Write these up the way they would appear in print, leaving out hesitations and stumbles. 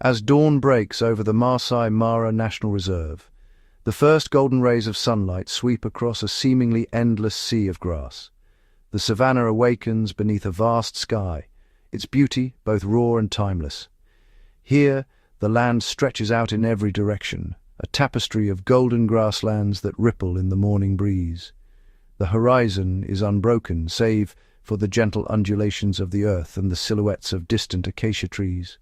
As dawn breaks over the Maasai Mara National Reserve, the first golden rays of sunlight sweep across a seemingly endless sea of grass. The savanna awakens beneath a vast sky, its beauty both raw and timeless. Here, the land stretches out in every direction, a tapestry of golden grasslands that ripple in the morning breeze. The horizon is unbroken, save for the gentle undulations of the earth and the silhouettes of distant acacia trees.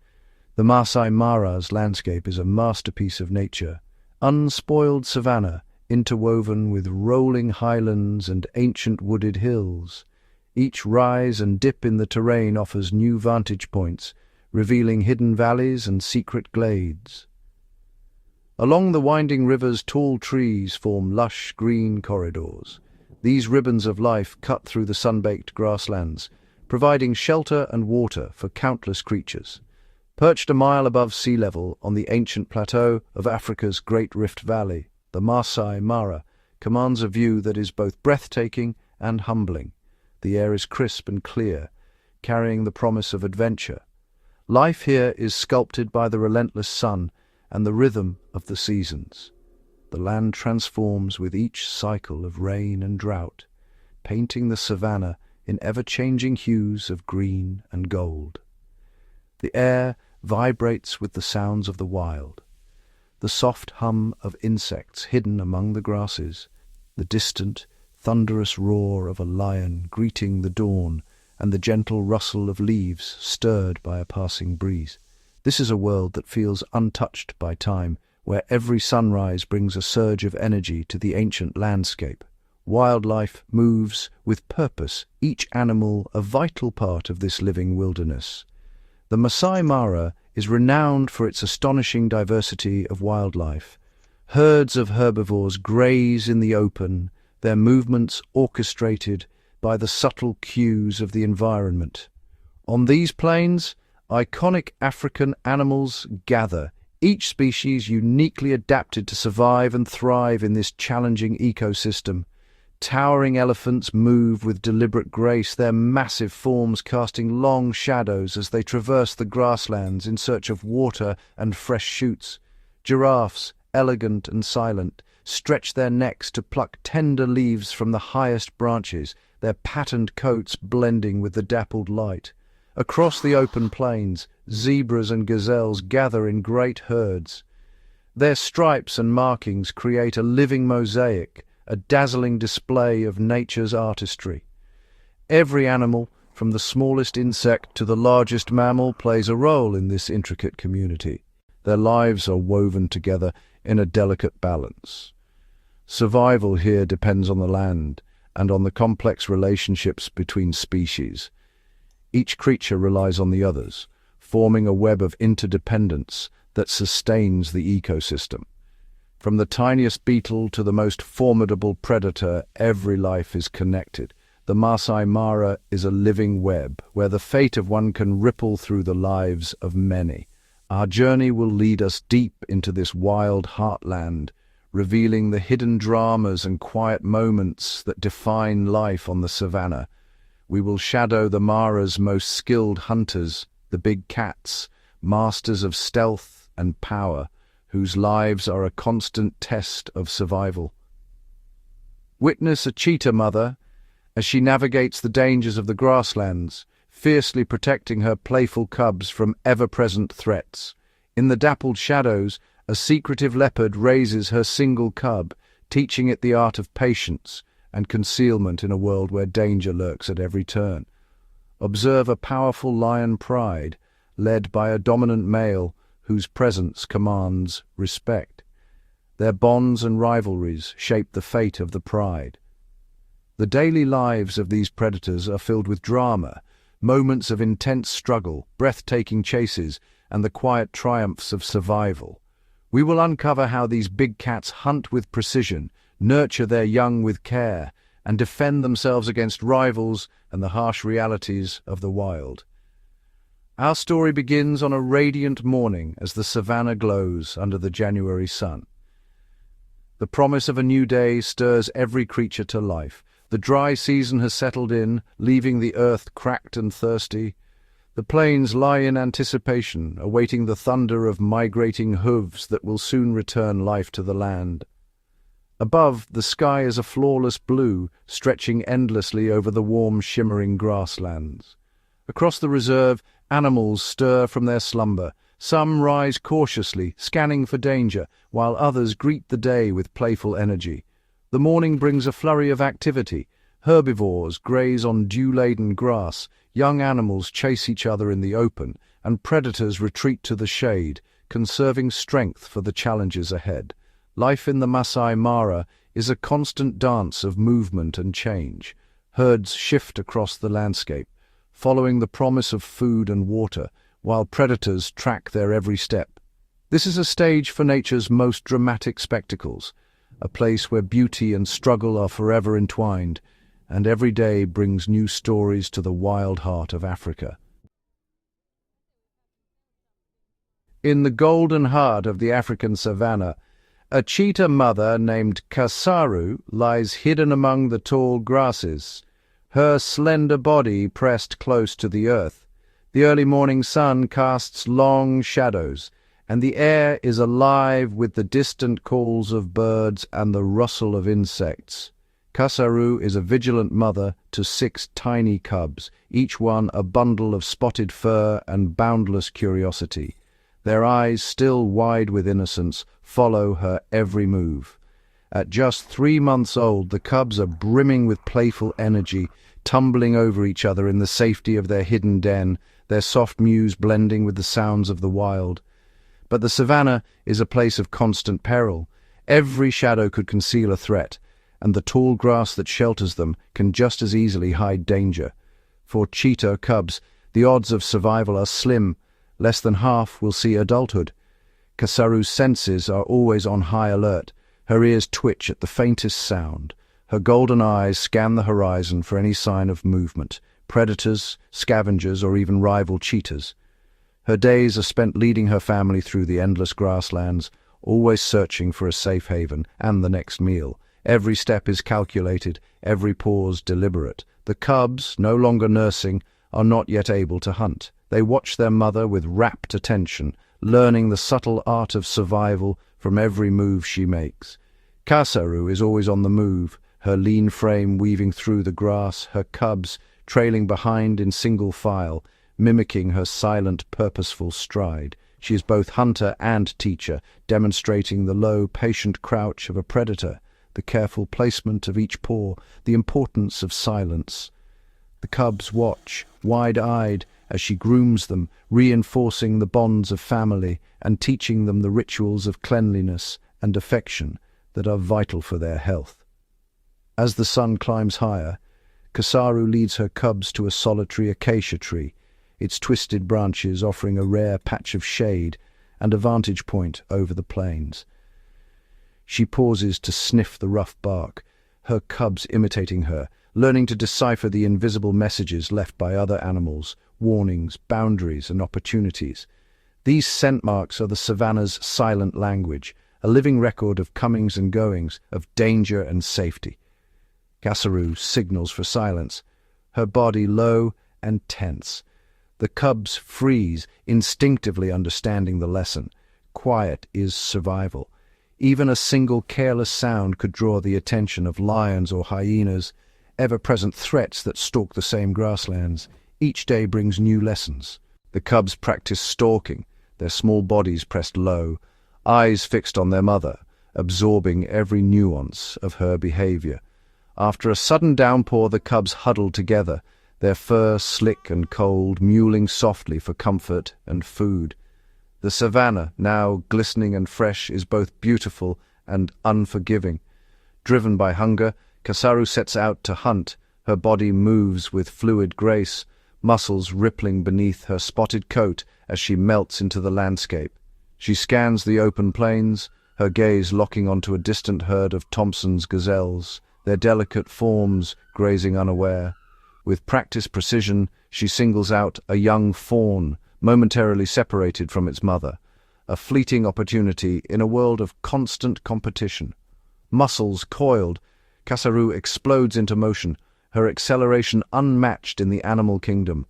The Maasai Mara's landscape is a masterpiece of nature, unspoiled savanna interwoven with rolling highlands and ancient wooded hills. Each rise and dip in the terrain offers new vantage points, revealing hidden valleys and secret glades. Along the winding rivers, tall trees form lush green corridors. These ribbons of life cut through the sun-baked grasslands, providing shelter and water for countless creatures. Perched a mile above sea level on the ancient plateau of Africa's Great Rift Valley, the Maasai Mara commands a view that is both breathtaking and humbling. The air is crisp and clear, carrying the promise of adventure. Life here is sculpted by the relentless sun and the rhythm of the seasons. The land transforms with each cycle of rain and drought, painting the savanna in ever-changing hues of green and gold. The air vibrates with the sounds of the wild, the soft hum of insects hidden among the grasses, the distant, thunderous roar of a lion greeting the dawn, and the gentle rustle of leaves stirred by a passing breeze. This is a world that feels untouched by time, where every sunrise brings a surge of energy to the ancient landscape. Wildlife moves with purpose, each animal a vital part of this living wilderness. The Maasai Mara is renowned for its astonishing diversity of wildlife. Herds of herbivores graze in the open, their movements orchestrated by the subtle cues of the environment. On these plains, iconic African animals gather, each species uniquely adapted to survive and thrive in this challenging ecosystem. Towering elephants move with deliberate grace, their massive forms casting long shadows as they traverse the grasslands in search of water and fresh shoots. Giraffes, elegant and silent, stretch their necks to pluck tender leaves from the highest branches, their patterned coats blending with the dappled light. Across the open plains, zebras and gazelles gather in great herds. Their stripes and markings create a living mosaic, a dazzling display of nature's artistry. Every animal, from the smallest insect to the largest mammal, plays a role in this intricate community. Their lives are woven together in a delicate balance. Survival here depends on the land and on the complex relationships between species. Each creature relies on the others, forming a web of interdependence that sustains the ecosystem. From the tiniest beetle to the most formidable predator, every life is connected. The Maasai Mara is a living web, where the fate of one can ripple through the lives of many. Our journey will lead us deep into this wild heartland, revealing the hidden dramas and quiet moments that define life on the savanna. We will shadow the Mara's most skilled hunters, the big cats, masters of stealth and power, whose lives are a constant test of survival. Witness a cheetah mother as she navigates the dangers of the grasslands, fiercely protecting her playful cubs from ever-present threats. In the dappled shadows, a secretive leopard raises her single cub, teaching it the art of patience and concealment in a world where danger lurks at every turn. Observe a powerful lion pride, led by a dominant male whose presence commands respect. Their bonds and rivalries shape the fate of the pride. The daily lives of these predators are filled with drama, moments of intense struggle, breathtaking chases, and the quiet triumphs of survival. We will uncover how these big cats hunt with precision, nurture their young with care, and defend themselves against rivals and the harsh realities of the wild. Our story begins on a radiant morning as the savanna glows under the January sun. The promise of a new day stirs every creature to life. The dry season has settled in, leaving the earth cracked and thirsty. The plains lie in anticipation, awaiting the thunder of migrating hooves that will soon return life to the land. Above, the sky is a flawless blue, stretching endlessly over the warm, shimmering grasslands. Across the reserve, animals stir from their slumber. Some rise cautiously, scanning for danger, while others greet the day with playful energy. The morning brings a flurry of activity. Herbivores graze on dew-laden grass, young animals chase each other in the open, and predators retreat to the shade, conserving strength for the challenges ahead. Life in the Maasai Mara is a constant dance of movement and change. Herds shift across the landscape, following the promise of food and water, while predators track their every step. This is a stage for nature's most dramatic spectacles, a place where beauty and struggle are forever entwined, and every day brings new stories to the wild heart of Africa. In the golden heart of the African savanna, a cheetah mother named Kasaru lies hidden among the tall grasses, her slender body pressed close to the earth. The early morning sun casts long shadows, and the air is alive with the distant calls of birds and the rustle of insects. Kasaru is a vigilant mother to 6 tiny cubs, each one a bundle of spotted fur and boundless curiosity. Their eyes, still wide with innocence, follow her every move. At just 3 months old, the cubs are brimming with playful energy, tumbling over each other in the safety of their hidden den, their soft mews blending with the sounds of the wild. But the savanna is a place of constant peril. Every shadow could conceal a threat, and the tall grass that shelters them can just as easily hide danger. For cheetah cubs, the odds of survival are slim. Less than half will see adulthood. Kasaru's senses are always on high alert. Her ears twitch at the faintest sound. Her golden eyes scan the horizon for any sign of movement, predators, scavengers, or even rival cheetahs. Her days are spent leading her family through the endless grasslands, always searching for a safe haven and the next meal. Every step is calculated, every pause deliberate. The cubs, no longer nursing, are not yet able to hunt. They watch their mother with rapt attention, learning the subtle art of survival from every move she makes. Kasaru is always on the move, her lean frame weaving through the grass, her cubs trailing behind in single file, mimicking her silent, purposeful stride. She is both hunter and teacher, demonstrating the low, patient crouch of a predator, the careful placement of each paw, the importance of silence. The cubs watch, wide-eyed, as she grooms them, reinforcing the bonds of family and teaching them the rituals of cleanliness and affection that are vital for their health. As the sun climbs higher, Kasaru leads her cubs to a solitary acacia tree, its twisted branches offering a rare patch of shade and a vantage point over the plains. She pauses to sniff the rough bark, her cubs imitating her, learning to decipher the invisible messages left by other animals, warnings, boundaries, and opportunities. These scent marks are the savanna's silent language, a living record of comings and goings, of danger and safety. Kasaru signals for silence, her body low and tense. The cubs freeze, instinctively understanding the lesson. Quiet is survival. Even a single careless sound could draw the attention of lions or hyenas, ever-present threats that stalk the same grasslands. Each day brings new lessons. The cubs practice stalking, their small bodies pressed low, eyes fixed on their mother, absorbing every nuance of her behavior. After a sudden downpour, the cubs huddle together, their fur slick and cold, mewling softly for comfort and food. The savanna, now glistening and fresh, is both beautiful and unforgiving. Driven by hunger, Kasaru sets out to hunt. Her body moves with fluid grace, muscles rippling beneath her spotted coat as she melts into the landscape. She scans the open plains, her gaze locking onto a distant herd of Thompson's gazelles, their delicate forms grazing unaware. With practiced precision, she singles out a young fawn, momentarily separated from its mother, a fleeting opportunity in a world of constant competition. Muscles coiled, Kasaru explodes into motion, her acceleration unmatched in the animal kingdom.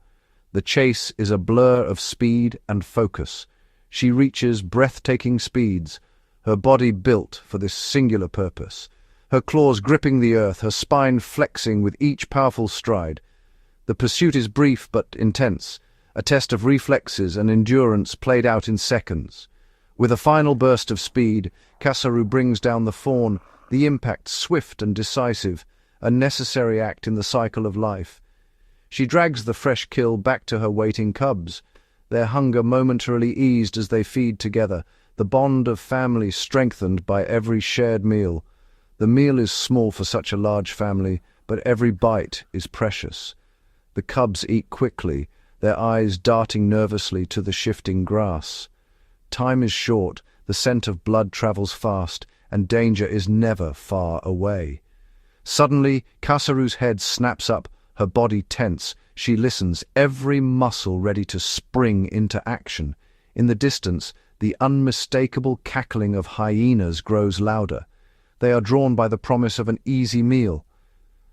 The chase is a blur of speed and focus. She reaches breathtaking speeds, her body built for this singular purpose, her claws gripping the earth, her spine flexing with each powerful stride. The pursuit is brief but intense, a test of reflexes and endurance played out in seconds. With a final burst of speed, Kasaru brings down the fawn, the impact swift and decisive, a necessary act in the cycle of life. She drags the fresh kill back to her waiting cubs, their hunger momentarily eased as they feed together, the bond of family strengthened by every shared meal. The meal is small for such a large family, but every bite is precious. The cubs eat quickly, their eyes darting nervously to the shifting grass. Time is short, the scent of blood travels fast, and danger is never far away. Suddenly, Kasaru's head snaps up, her body tense. She listens, every muscle ready to spring into action. In the distance, the unmistakable cackling of hyenas grows louder. They are drawn by the promise of an easy meal.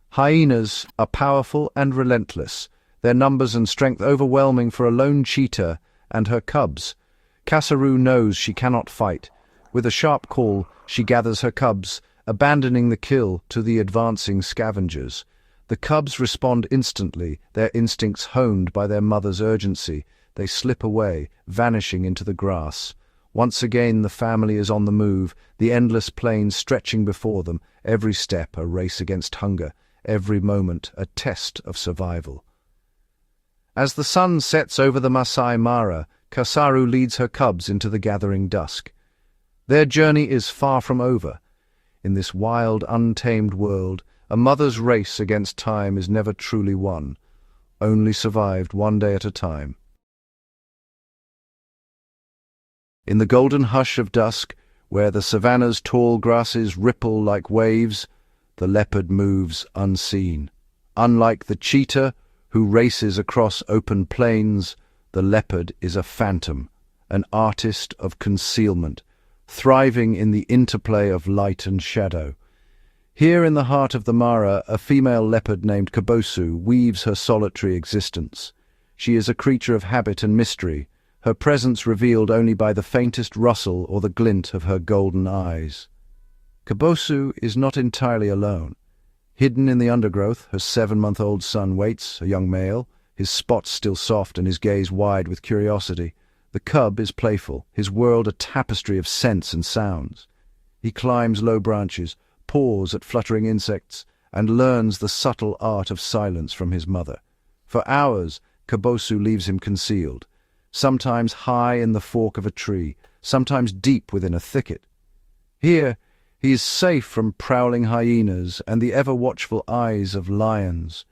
Hyenas are powerful and relentless, their numbers and strength overwhelming for a lone cheetah and her cubs. Kasaru knows she cannot fight. With a sharp call, she gathers her cubs, abandoning the kill to the advancing scavengers. The cubs respond instantly, their instincts honed by their mother's urgency. They slip away, vanishing into the grass. Once again the family is on the move, the endless plain stretching before them, every step a race against hunger, every moment a test of survival. As the sun sets over the Maasai Mara, Kasaru leads her cubs into the gathering dusk. Their journey is far from over. In this wild, untamed world, a mother's race against time is never truly won, only survived one day at a time. In the golden hush of dusk, where the savanna's tall grasses ripple like waves, the leopard moves unseen. Unlike the cheetah, who races across open plains, the leopard is a phantom, an artist of concealment, thriving in the interplay of light and shadow. Here in the heart of the Mara, a female leopard named Kabosu weaves her solitary existence. She is a creature of habit and mystery, her presence revealed only by the faintest rustle or the glint of her golden eyes. Kabosu is not entirely alone. Hidden in the undergrowth, her 7-month-old son waits, a young male, his spots still soft and his gaze wide with curiosity. The cub is playful, his world a tapestry of scents and sounds. He climbs low branches, paws at fluttering insects, and learns the subtle art of silence from his mother. For hours, Kabosu leaves him concealed, sometimes high in the fork of a tree, sometimes deep within a thicket. Here, he is safe from prowling hyenas and the ever-watchful eyes of lions.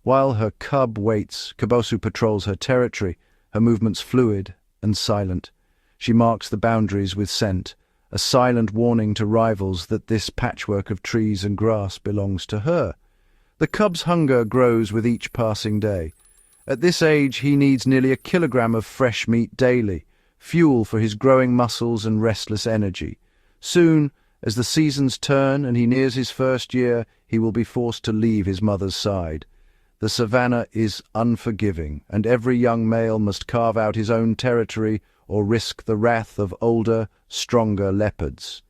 While her cub waits, Kabosu patrols her territory, her movements fluid and silent. She marks the boundaries with scent, a silent warning to rivals that this patchwork of trees and grass belongs to her. The cub's hunger grows with each passing day. At this age, he needs nearly 1 kilogram of fresh meat daily, fuel for his growing muscles and restless energy. Soon, as the seasons turn and he nears his first year, he will be forced to leave his mother's side. The savanna is unforgiving, and every young male must carve out his own territory or risk the wrath of older, stronger leopards.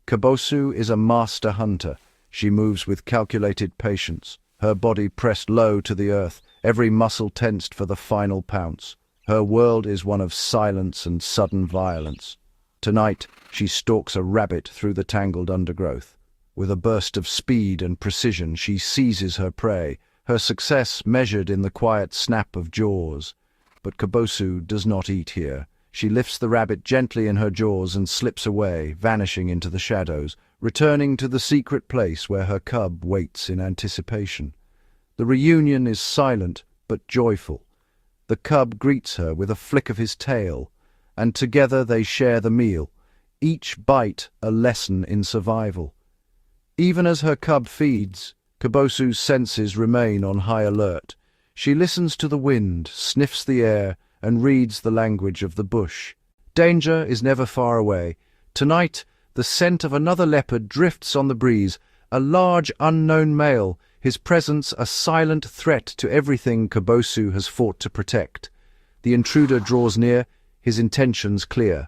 Kabosu is a master hunter. She moves with calculated patience, her body pressed low to the earth, every muscle tensed for the final pounce. Her world is one of silence and sudden violence. Tonight, she stalks a rabbit through the tangled undergrowth. With a burst of speed and precision, she seizes her prey, her success measured in the quiet snap of jaws. But Kabosu does not eat here. She lifts the rabbit gently in her jaws and slips away, vanishing into the shadows, returning to the secret place where her cub waits in anticipation. The reunion is silent but joyful. The cub greets her with a flick of his tail, and together they share the meal, each bite a lesson in survival. Even as her cub feeds, Kabosu's senses remain on high alert. She listens to the wind, sniffs the air, and reads the language of the bush. Danger is never far away. Tonight, the scent of another leopard drifts on the breeze, a large unknown male, his presence a silent threat to everything Cabosu has fought to protect. The intruder draws near, his intentions clear.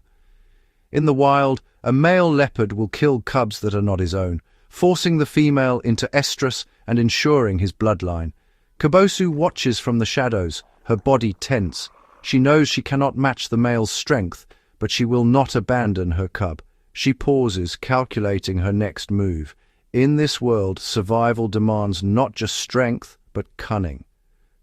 In the wild, a male leopard will kill cubs that are not his own, forcing the female into estrus and ensuring his bloodline. Cabosu watches from the shadows, her body tense. She knows she cannot match the male's strength, but she will not abandon her cub. She pauses, calculating her next move. In this world, survival demands not just strength, but cunning.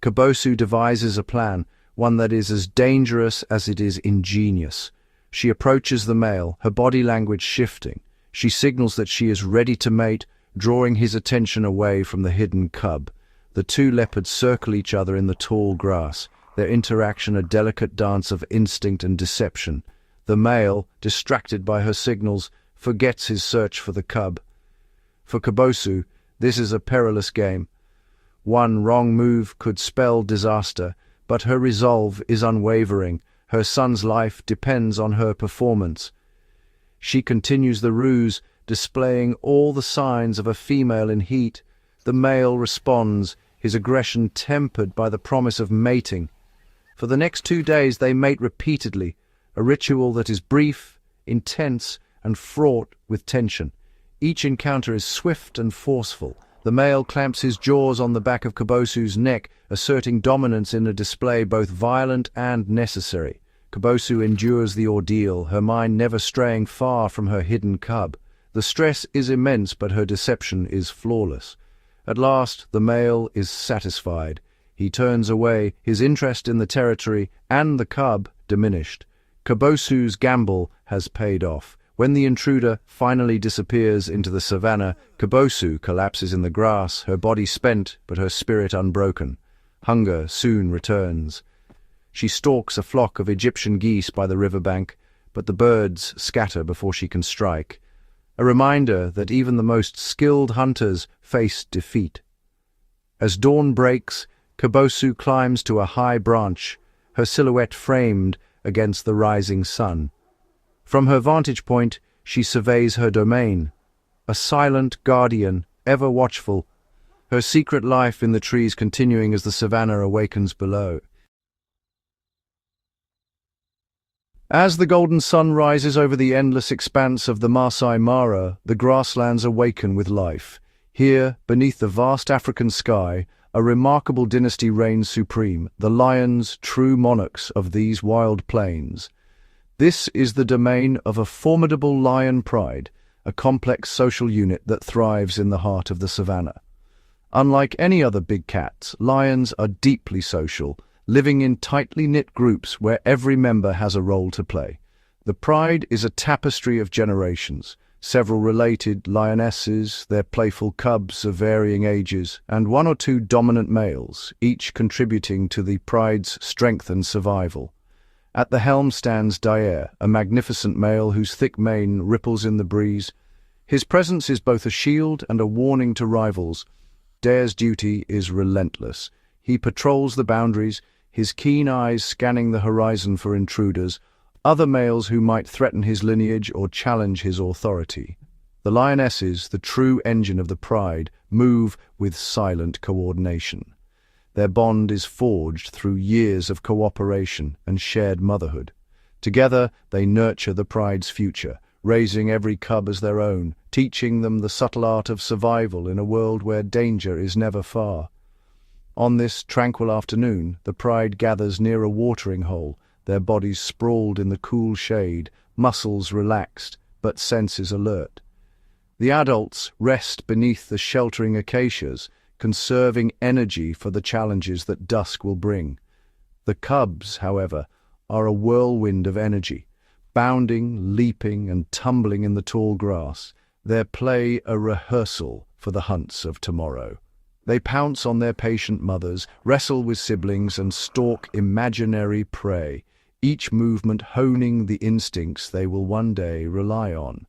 Cabosu devises a plan, one that is as dangerous as it is ingenious. She approaches the male, her body language shifting. She signals that she is ready to mate, drawing his attention away from the hidden cub. The two leopards circle each other in the tall grass, their interaction a delicate dance of instinct and deception. The male, distracted by her signals, forgets his search for the cub. For Cabosu, this is a perilous game. One wrong move could spell disaster, but her resolve is unwavering. Her son's life depends on her performance. She continues the ruse, displaying all the signs of a female in heat. The male responds, his aggression tempered by the promise of mating. For the next 2 days they mate repeatedly, a ritual that is brief, intense, and fraught with tension. Each encounter is swift and forceful. The male clamps his jaws on the back of Cabosu's neck, asserting dominance in a display both violent and necessary. Cabosu endures the ordeal, her mind never straying far from her hidden cub. The stress is immense, but her deception is flawless. At last, the male is satisfied. He turns away, his interest in the territory and the cub diminished. Cabosu's gamble has paid off. When the intruder finally disappears into the savannah, Cabosu collapses in the grass, her body spent but her spirit unbroken. Hunger soon returns. She stalks a flock of Egyptian geese by the riverbank, but the birds scatter before she can strike. A reminder that even the most skilled hunters face defeat. As dawn breaks, Cabosu climbs to a high branch, her silhouette framed against the rising sun. From her vantage point, she surveys her domain, a silent guardian, ever watchful, her secret life in the trees continuing as the savannah awakens below. As the golden sun rises over the endless expanse of the Maasai Mara, the grasslands awaken with life. Here, beneath the vast African sky, a remarkable dynasty reigns supreme, the lions, true monarchs of these wild plains. This is the domain of a formidable lion pride, a complex social unit that thrives in the heart of the savannah. Unlike any other big cats, lions are deeply social, living in tightly knit groups where every member has a role to play. The pride is a tapestry of generations, several related lionesses, their playful cubs of varying ages, and 1 or 2 dominant males, each contributing to the pride's strength and survival. At the helm stands Daer, a magnificent male whose thick mane ripples in the breeze. His presence is both a shield and a warning to rivals. Daer's duty is relentless. He patrols the boundaries, his keen eyes scanning the horizon for intruders, other males who might threaten his lineage or challenge his authority. The lionesses, the true engine of the pride, move with silent coordination. Their bond is forged through years of cooperation and shared motherhood. Together, they nurture the pride's future, raising every cub as their own, teaching them the subtle art of survival in a world where danger is never far. On this tranquil afternoon, the pride gathers near a watering hole, their bodies sprawled in the cool shade, muscles relaxed, but senses alert. The adults rest beneath the sheltering acacias, conserving energy for the challenges that dusk will bring. The cubs, however, are a whirlwind of energy, bounding, leaping, and tumbling in the tall grass, their play a rehearsal for the hunts of tomorrow. They pounce on their patient mothers, wrestle with siblings, and stalk imaginary prey, each movement honing the instincts they will one day rely on.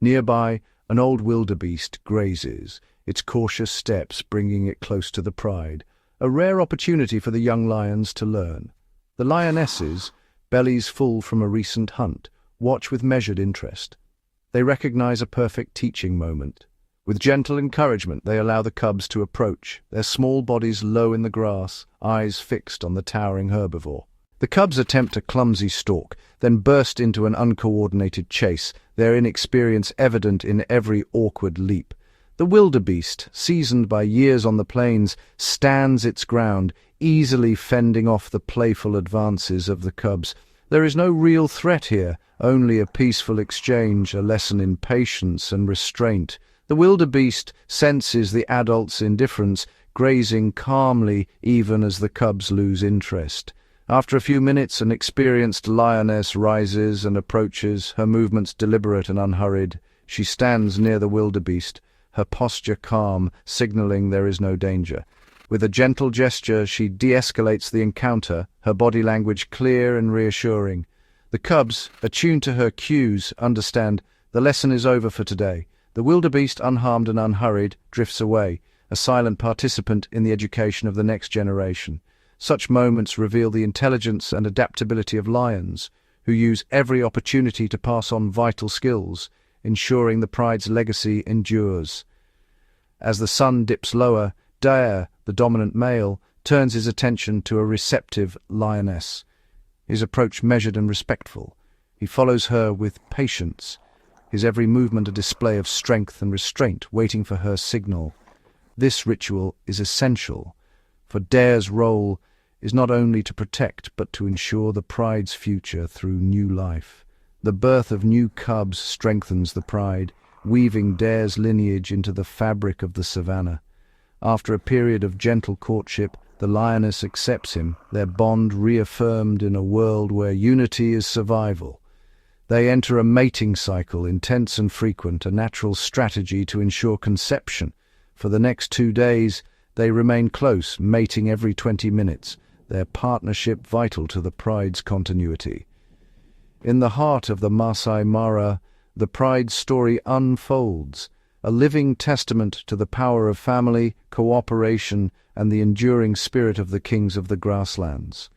Nearby, an old wildebeest grazes, its cautious steps bringing it close to the pride, a rare opportunity for the young lions to learn. The lionesses, bellies full from a recent hunt, watch with measured interest. They recognize a perfect teaching moment. With gentle encouragement, they allow the cubs to approach, their small bodies low in the grass, eyes fixed on the towering herbivore. The cubs attempt a clumsy stalk, then burst into an uncoordinated chase, their inexperience evident in every awkward leap. The wildebeest, seasoned by years on the plains, stands its ground, easily fending off the playful advances of the cubs. There is no real threat here, only a peaceful exchange, a lesson in patience and restraint. The wildebeest senses the adult's indifference, grazing calmly even as the cubs lose interest. After a few minutes, an experienced lioness rises and approaches, her movements deliberate and unhurried. She stands near the wildebeest, her posture calm, signaling there is no danger. With a gentle gesture, she de-escalates the encounter, her body language clear and reassuring. The cubs, attuned to her cues, understand the lesson is over for today. The wildebeest, unharmed and unhurried, drifts away, a silent participant in the education of the next generation. Such moments reveal the intelligence and adaptability of lions, who use every opportunity to pass on vital skills, ensuring the pride's legacy endures. As the sun dips lower, Dare, the dominant male, turns his attention to a receptive lioness. His approach measured and respectful. He follows her with patience, his every movement a display of strength and restraint, waiting for her signal. This ritual is essential, for Dare's role is not only to protect but to ensure the pride's future through new life. The birth of new cubs strengthens the pride, weaving Dare's lineage into the fabric of the savanna. After a period of gentle courtship, the lioness accepts him, their bond reaffirmed in a world where unity is survival. They enter a mating cycle, intense and frequent, a natural strategy to ensure conception. For the next 2 days, they remain close, mating every 20 minutes, their partnership vital to the pride's continuity. In the heart of the Maasai Mara, the pride's story unfolds, a living testament to the power of family, cooperation, and the enduring spirit of the kings of the grasslands.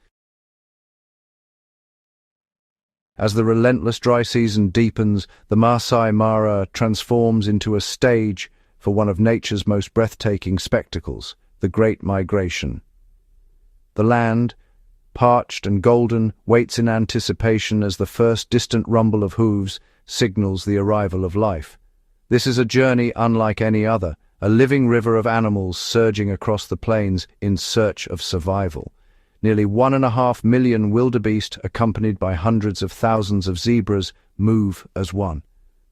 As the relentless dry season deepens, the Maasai Mara transforms into a stage for one of nature's most breathtaking spectacles, the Great Migration. The land, parched and golden, waits in anticipation as the first distant rumble of hooves signals the arrival of life. This is a journey unlike any other, a living river of animals surging across the plains in search of survival. Nearly 1.5 million wildebeest, accompanied by hundreds of thousands of zebras, move as one.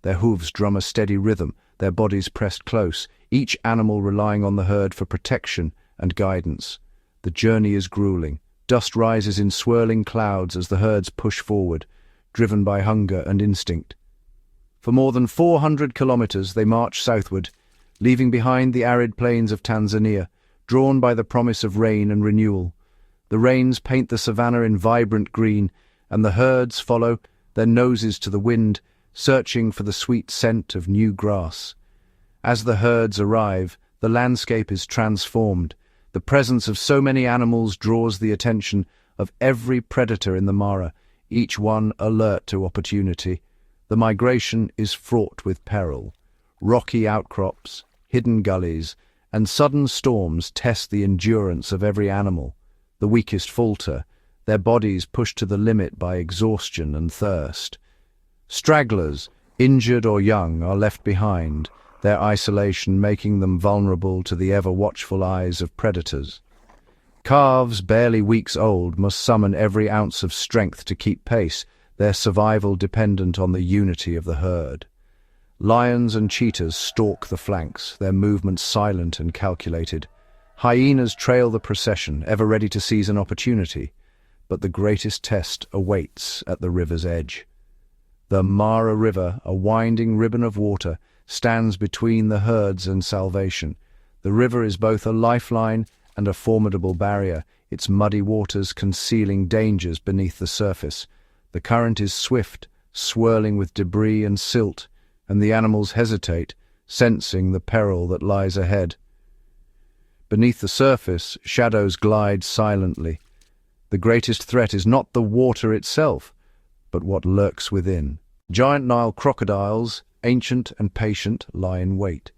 Their hooves drum a steady rhythm, their bodies pressed close, each animal relying on the herd for protection and guidance. The journey is grueling. Dust rises in swirling clouds as the herds push forward, driven by hunger and instinct. For more than 400 kilometers they march southward, leaving behind the arid plains of Tanzania, drawn by the promise of rain and renewal. The rains paint the savanna in vibrant green, and the herds follow, their noses to the wind, searching for the sweet scent of new grass. As the herds arrive, the landscape is transformed. The presence of so many animals draws the attention of every predator in the Mara, each one alert to opportunity. The migration is fraught with peril. Rocky outcrops, hidden gullies, and sudden storms test the endurance of every animal. The weakest falter, their bodies pushed to the limit by exhaustion and thirst. Stragglers, injured or young, are left behind, their isolation making them vulnerable to the ever-watchful eyes of predators. Calves, barely weeks old, must summon every ounce of strength to keep pace, their survival dependent on the unity of the herd. Lions and cheetahs stalk the flanks, their movements silent and calculated. Hyenas trail the procession, ever ready to seize an opportunity. But the greatest test awaits at the river's edge. The Mara River, a winding ribbon of water, stands between the herds and salvation. The river is both a lifeline and a formidable barrier, its muddy waters concealing dangers beneath the surface. The current is swift, swirling with debris and silt, and the animals hesitate, sensing the peril that lies ahead. Beneath the surface, shadows glide silently. The greatest threat is not the water itself, but what lurks within. Giant Nile crocodiles, ancient and patient, lie in wait.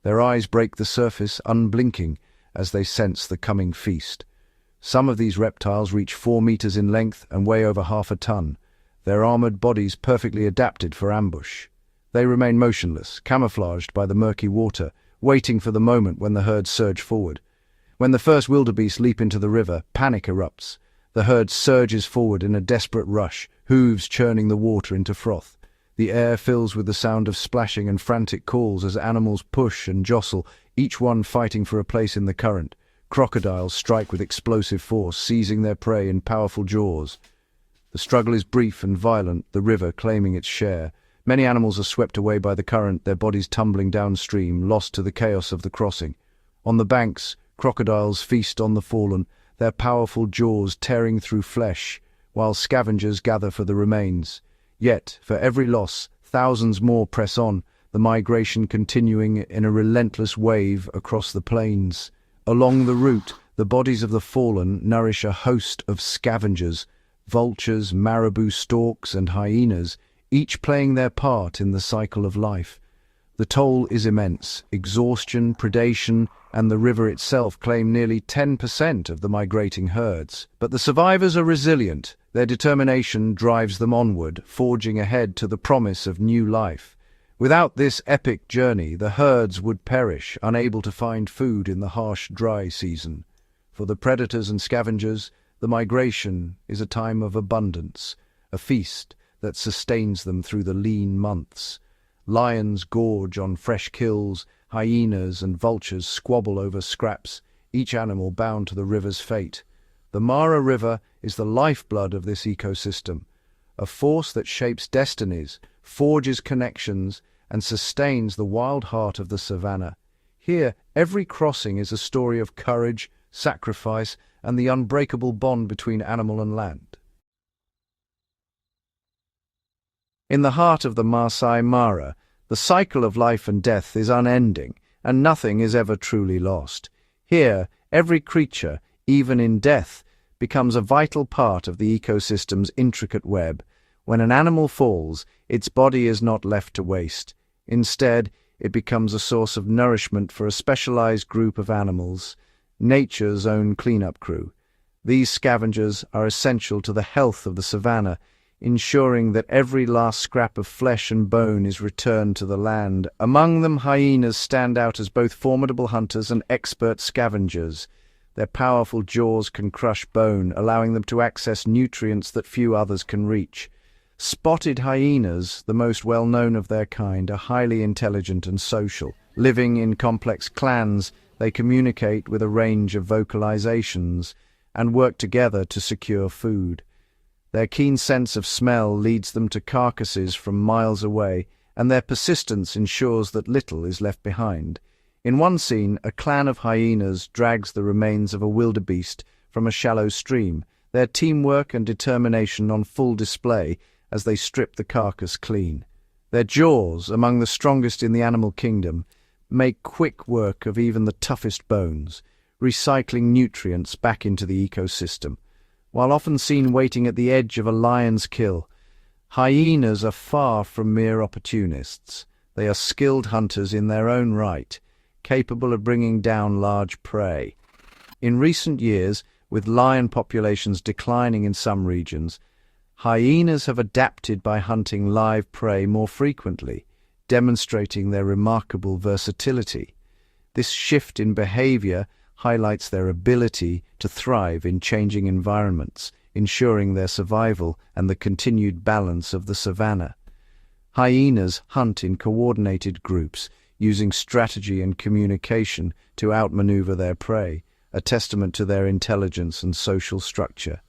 Their eyes break the surface, unblinking, as they sense the coming feast. Some of these reptiles reach 4 meters in length and weigh over half a ton, their armored bodies perfectly adapted for ambush. They remain motionless, camouflaged by the murky water, waiting for the moment when the herd surge forward. When the first wildebeest leap into the river, panic erupts. The herd surges forward in a desperate rush, hooves churning the water into froth. The air fills with the sound of splashing and frantic calls as animals push and jostle, each one fighting for a place in the current. Crocodiles strike with explosive force, seizing their prey in powerful jaws. The struggle is brief and violent, the river claiming its share. Many animals are swept away by the current, their bodies tumbling downstream, lost to the chaos of the crossing. On the banks, crocodiles feast on the fallen, their powerful jaws tearing through flesh, while scavengers gather for the remains. Yet, for every loss, thousands more press on, the migration continuing in a relentless wave across the plains. Along the route, the bodies of the fallen nourish a host of scavengers, vultures, marabou storks, and hyenas, each playing their part in the cycle of life. The toll is immense. Exhaustion, predation, and the river itself claim nearly 10% of the migrating herds. But the survivors are resilient. Their determination drives them onward, forging ahead to the promise of new life. Without this epic journey, the herds would perish, unable to find food in the harsh, dry season. For the predators and scavengers, the migration is a time of abundance, a feast that sustains them through the lean months. Lions gorge on fresh kills, hyenas and vultures squabble over scraps, each animal bound to the river's fate. The Mara River is the lifeblood of this ecosystem, a force that shapes destinies, forges connections, and sustains the wild heart of the Savanna. Here, every crossing is a story of courage, sacrifice, and the unbreakable bond between animal and land. In the heart of the Maasai Mara, the cycle of life and death is unending, and nothing is ever truly lost. Here, every creature, even in death, becomes a vital part of the ecosystem's intricate web. When an animal falls, its body is not left to waste. Instead, it becomes a source of nourishment for a specialized group of animals, nature's own cleanup crew. These scavengers are essential to the health of the savanna, ensuring that every last scrap of flesh and bone is returned to the land. Among them, hyenas stand out as both formidable hunters and expert scavengers. Their powerful jaws can crush bone, allowing them to access nutrients that few others can reach. Spotted hyenas, the most well-known of their kind, are highly intelligent and social. Living in complex clans, they communicate with a range of vocalizations and work together to secure food. Their keen sense of smell leads them to carcasses from miles away, and their persistence ensures that little is left behind. In one scene, a clan of hyenas drags the remains of a wildebeest from a shallow stream, their teamwork and determination on full display as they strip the carcass clean. Their jaws, among the strongest in the animal kingdom, make quick work of even the toughest bones, recycling nutrients back into the ecosystem. While often seen waiting at the edge of a lion's kill, hyenas are far from mere opportunists. They are skilled hunters in their own right, capable of bringing down large prey. In recent years, with lion populations declining in some regions, hyenas have adapted by hunting live prey more frequently, demonstrating their remarkable versatility. This shift in behavior highlights their ability to thrive in changing environments, ensuring their survival and the continued balance of the savanna. Hyenas hunt in coordinated groups, using strategy and communication to outmaneuver their prey, a testament to their intelligence and social structure.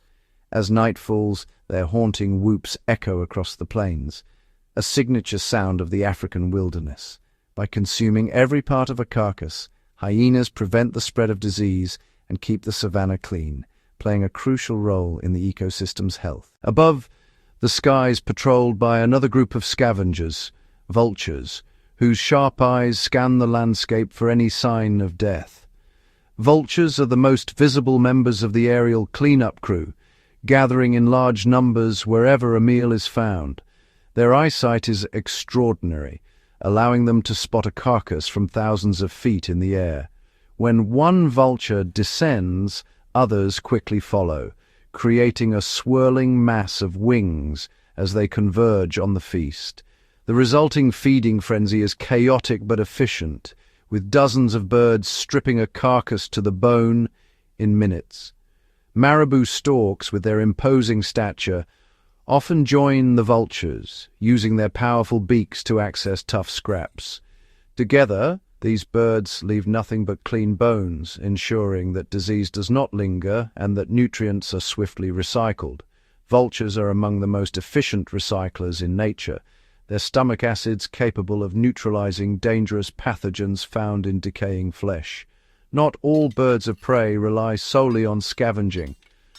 As night falls, their haunting whoops echo across the plains, a signature sound of the African wilderness. By consuming every part of a carcass, hyenas prevent the spread of disease and keep the savanna clean, playing a crucial role in the ecosystem's health. Above, the sky is patrolled by another group of scavengers, vultures, whose sharp eyes scan the landscape for any sign of death. Vultures are the most visible members of the aerial cleanup crew, gathering in large numbers wherever a meal is found. Their eyesight is extraordinary, allowing them to spot a carcass from thousands of feet in the air. When one vulture descends, others quickly follow, creating a swirling mass of wings as they converge on the feast. The resulting feeding frenzy is chaotic but efficient, with dozens of birds stripping a carcass to the bone in minutes. Marabou storks, with their imposing stature, often join the vultures, using their powerful beaks to access tough scraps. Together, these birds leave nothing but clean bones, ensuring that disease does not linger and that nutrients are swiftly recycled. Vultures are among the most efficient recyclers in nature, their stomach acids capable of neutralizing dangerous pathogens found in decaying flesh. Not all birds of prey rely solely on scavenging.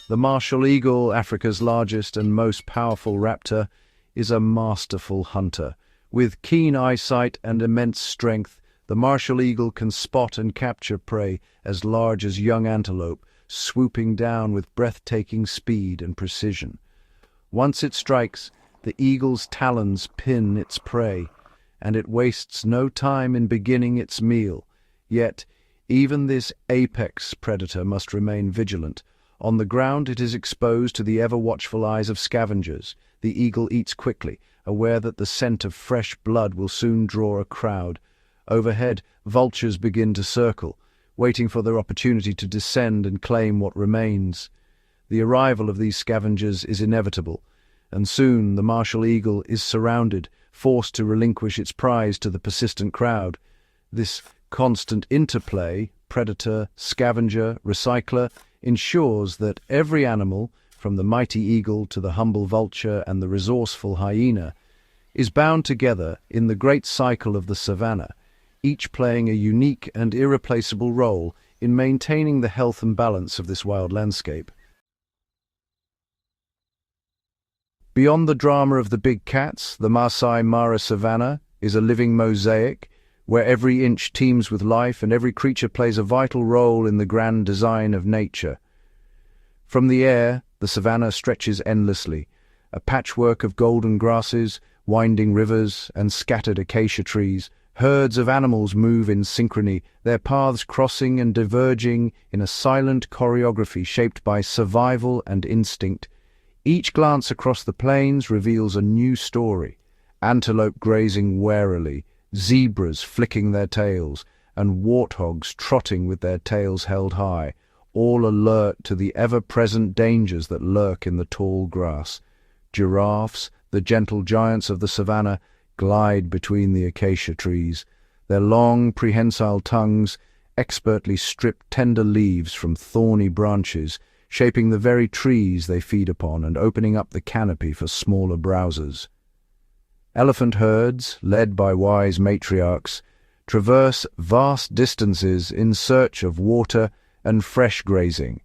The martial eagle, Africa's largest and most powerful raptor, is a masterful hunter. With keen eyesight and immense strength, the martial eagle can spot and capture prey as large as young antelope, swooping down with breathtaking speed and precision. Once it strikes, the eagle's talons pin its prey, and it wastes no time in beginning its meal. Yet, even this apex predator must remain vigilant. On the ground, it is exposed to the ever-watchful eyes of scavengers. The eagle eats quickly, aware that the scent of fresh blood will soon draw a crowd. Overhead, vultures begin to circle, waiting for their opportunity to descend and claim what remains. The arrival of these scavengers is inevitable, and soon the martial eagle is surrounded, forced to relinquish its prize to the persistent crowd. This constant interplay, predator, scavenger, recycler, ensures that every animal, from the mighty eagle to the humble vulture and the resourceful hyena, is bound together in the great cycle of the savanna, each playing a unique and irreplaceable role in maintaining the health and balance of this wild landscape. Beyond the drama of the big cats, the Maasai Mara Savanna is a living mosaic where every inch teems with life and every creature plays a vital role in the grand design of nature. From the air, the savanna stretches endlessly, a patchwork of golden grasses, winding rivers, and scattered acacia trees. Herds of animals move in synchrony, their paths crossing and diverging in a silent choreography shaped by survival and instinct. Each glance across the plains reveals a new story: antelope grazing warily, zebras flicking their tails, and warthogs trotting with their tails held high, all alert to the ever-present dangers that lurk in the tall grass. Giraffes, the gentle giants of the savanna, glide between the acacia trees. Their long, prehensile tongues expertly strip tender leaves from thorny branches, shaping the very trees they feed upon and opening up the canopy for smaller browsers. Elephant herds, led by wise matriarchs, traverse vast distances in search of water and fresh grazing.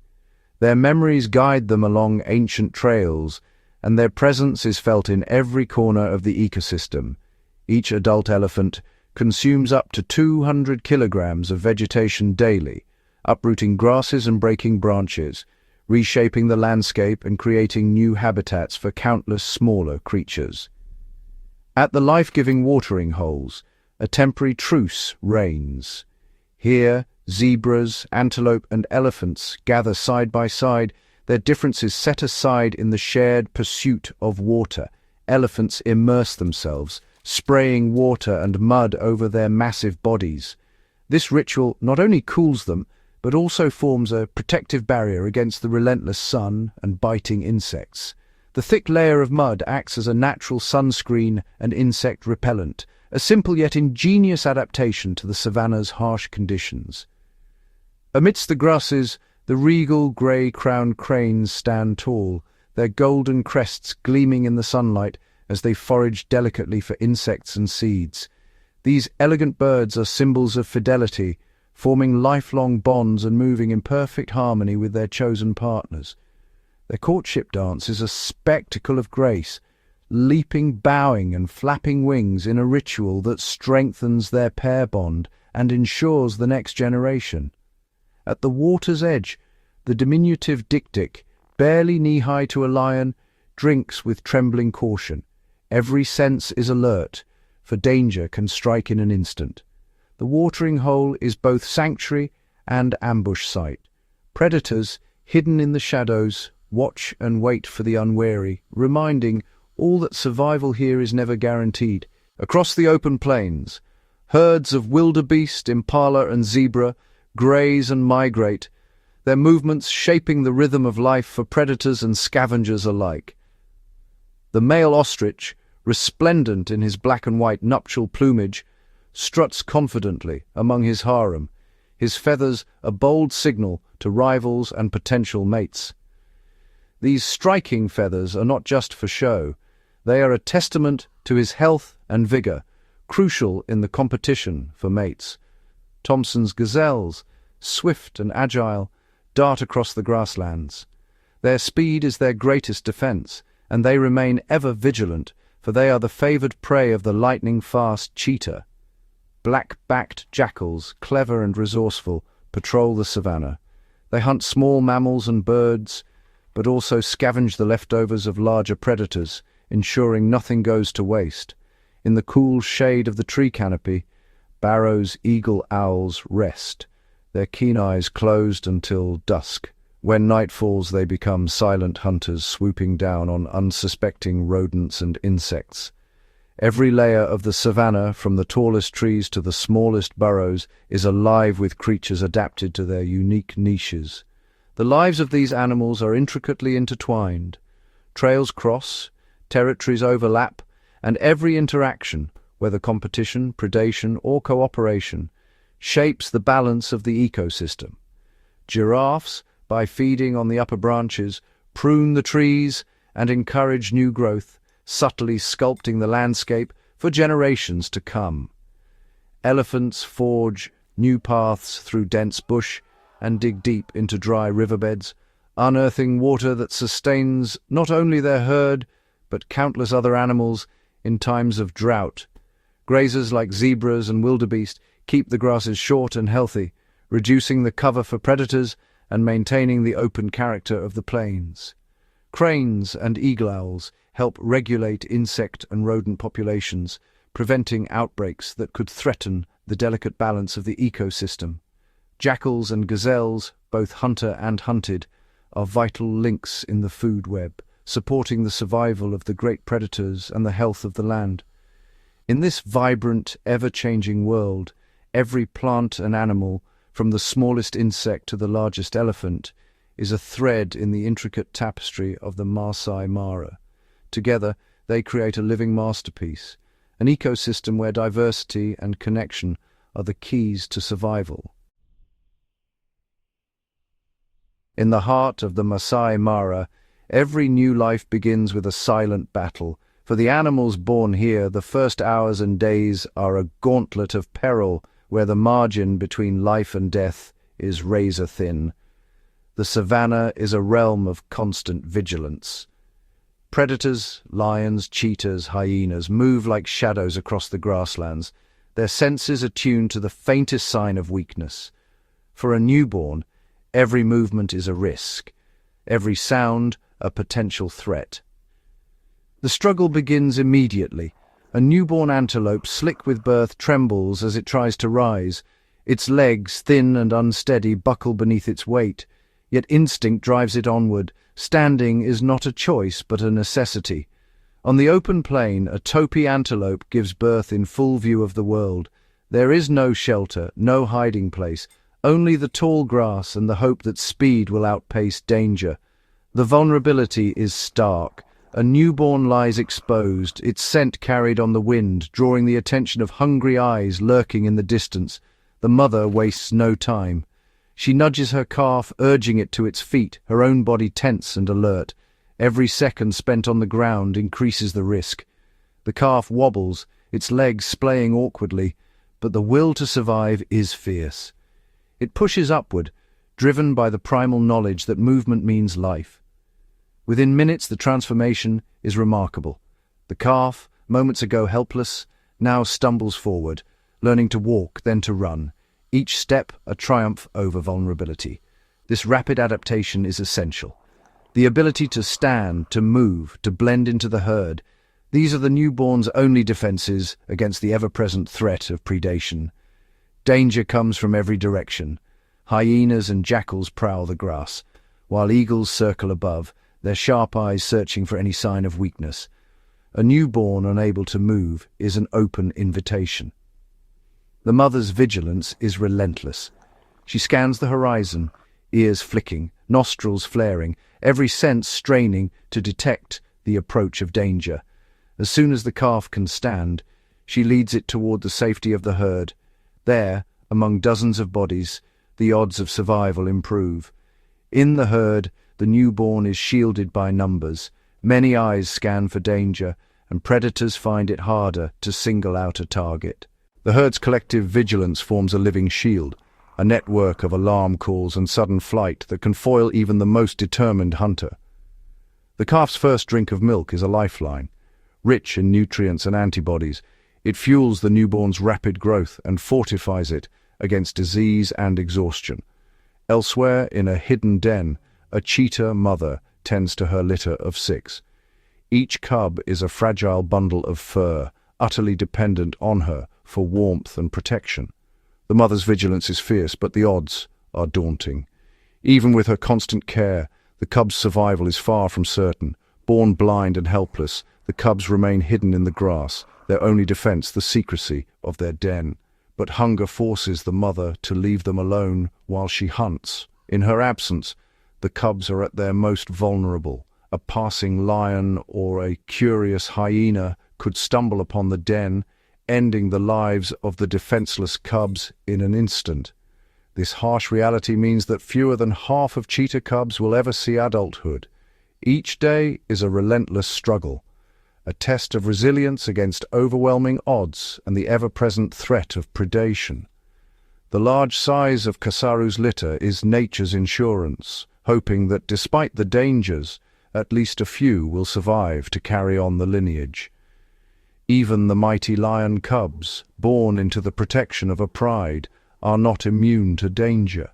Their memories guide them along ancient trails, and their presence is felt in every corner of the ecosystem. Each adult elephant consumes up to 200 kilograms of vegetation daily, uprooting grasses and breaking branches, reshaping the landscape and creating new habitats for countless smaller creatures. At the life-giving watering holes, a temporary truce reigns. Here, zebras, antelope, and elephants gather side by side, their differences set aside in the shared pursuit of water. Elephants immerse themselves, spraying water and mud over their massive bodies. This ritual not only cools them, but also forms a protective barrier against the relentless sun and biting insects. The thick layer of mud acts as a natural sunscreen and insect repellent, a simple yet ingenious adaptation to the savanna's harsh conditions. Amidst the grasses, the regal grey-crowned cranes stand tall, their golden crests gleaming in the sunlight as they forage delicately for insects and seeds. These elegant birds are symbols of fidelity, forming lifelong bonds and moving in perfect harmony with their chosen partners. Their courtship dance is a spectacle of grace, leaping, bowing, and flapping wings in a ritual that strengthens their pair bond and ensures the next generation. At the water's edge, the diminutive dik-dik, barely knee-high to a lion, drinks with trembling caution. Every sense is alert, for danger can strike in an instant. The watering hole is both sanctuary and ambush site. Predators, hidden in the shadows, watch and wait for the unwary, reminding all that survival here is never guaranteed. Across the open plains, herds of wildebeest, impala and zebra graze and migrate, their movements shaping the rhythm of life for predators and scavengers alike. The male ostrich, resplendent in his black and white nuptial plumage, struts confidently among his harem, his feathers a bold signal to rivals and potential mates. These striking feathers are not just for show. They are a testament to his health and vigor, crucial in the competition for mates. Thomson's gazelles, swift and agile, dart across the grasslands. Their speed is their greatest defense, and they remain ever vigilant, for they are the favored prey of the lightning-fast cheetah. Black-backed jackals, clever and resourceful, patrol the savanna. They hunt small mammals and birds, but also scavenge the leftovers of larger predators, ensuring nothing goes to waste. In the cool shade of the tree canopy, barrows, eagle owls rest, their keen eyes closed until dusk. When night falls, they become silent hunters, swooping down on unsuspecting rodents and insects. Every layer of the savanna, from the tallest trees to the smallest burrows, is alive with creatures adapted to their unique niches. The lives of these animals are intricately intertwined. Trails cross, territories overlap, and every interaction, whether competition, predation, or cooperation, shapes the balance of the ecosystem. Giraffes, by feeding on the upper branches, prune the trees and encourage new growth, subtly sculpting the landscape for generations to come. Elephants forge new paths through dense bush and dig deep into dry riverbeds, unearthing water that sustains not only their herd, but countless other animals in times of drought. Grazers like zebras and wildebeest keep the grasses short and healthy, reducing the cover for predators and maintaining the open character of the plains. Cranes and eagle owls help regulate insect and rodent populations, preventing outbreaks that could threaten the delicate balance of the ecosystem. Jackals and gazelles, both hunter and hunted, are vital links in the food web, supporting the survival of the great predators and the health of the land. In this vibrant, ever-changing world, every plant and animal, from the smallest insect to the largest elephant, is a thread in the intricate tapestry of the Maasai Mara. Together, they create a living masterpiece, an ecosystem where diversity and connection are the keys to survival. In the heart of the Maasai Mara, every new life begins with a silent battle. For the animals born here, the first hours and days are a gauntlet of peril where the margin between life and death is razor-thin. The savanna is a realm of constant vigilance. Predators, lions, cheetahs, hyenas, move like shadows across the grasslands, their senses attuned to the faintest sign of weakness. For a newborn, every movement is a risk, every sound a potential threat. The struggle begins immediately. A newborn antelope, slick with birth, trembles as it tries to rise. Its legs, thin and unsteady, buckle beneath its weight, yet instinct drives it onward. Standing is not a choice, but a necessity. On the open plain, a taupe antelope gives birth in full view of the world. There is no shelter, no hiding place, only the tall grass and the hope that speed will outpace danger. The vulnerability is stark. A newborn lies exposed, its scent carried on the wind, drawing the attention of hungry eyes lurking in the distance. The mother wastes no time. She nudges her calf, urging it to its feet, her own body tense and alert. Every second spent on the ground increases the risk. The calf wobbles, its legs splaying awkwardly, but the will to survive is fierce. It pushes upward, driven by the primal knowledge that movement means life. Within minutes, the transformation is remarkable. The calf, moments ago helpless, now stumbles forward, learning to walk, then to run. Each step a triumph over vulnerability. This rapid adaptation is essential. The ability to stand, to move, to blend into the herd, These are the newborn's only defenses against the ever-present threat of predation. Danger comes from every direction. Hyenas and jackals prowl the grass, while eagles circle above, their sharp eyes searching for any sign of weakness. A newborn unable to move is an open invitation. The mother's vigilance is relentless. She scans the horizon, ears flicking, nostrils flaring, every sense straining to detect the approach of danger. As soon as the calf can stand, she leads it toward the safety of the herd. There, among dozens of bodies, the odds of survival improve. In the herd, the newborn is shielded by numbers. Many eyes scan for danger, and predators find it harder to single out a target. The herd's collective vigilance forms a living shield, a network of alarm calls and sudden flight that can foil even the most determined hunter. The calf's first drink of milk is a lifeline. Rich in nutrients and antibodies, it fuels the newborn's rapid growth and fortifies it against disease and exhaustion. Elsewhere, in a hidden den, a cheetah mother tends to her litter of 6. Each cub is a fragile bundle of fur, utterly dependent on her for warmth and protection. The mother's vigilance is fierce, but the odds are daunting. Even with her constant care, the cub's survival is far from certain. Born blind and helpless, the cubs remain hidden in the grass, their only defense the secrecy of their den. But hunger forces the mother to leave them alone while she hunts. In her absence, the cubs are at their most vulnerable. A passing lion or a curious hyena could stumble upon the den, ending the lives of the defenseless cubs in an instant. This harsh reality means that fewer than half of cheetah cubs will ever see adulthood. Each day is a relentless struggle, a test of resilience against overwhelming odds and the ever-present threat of predation. The large size of Kasaru's litter is nature's insurance, hoping that despite the dangers, at least a few will survive to carry on the lineage. Even the mighty lion cubs, born into the protection of a pride, are not immune to danger.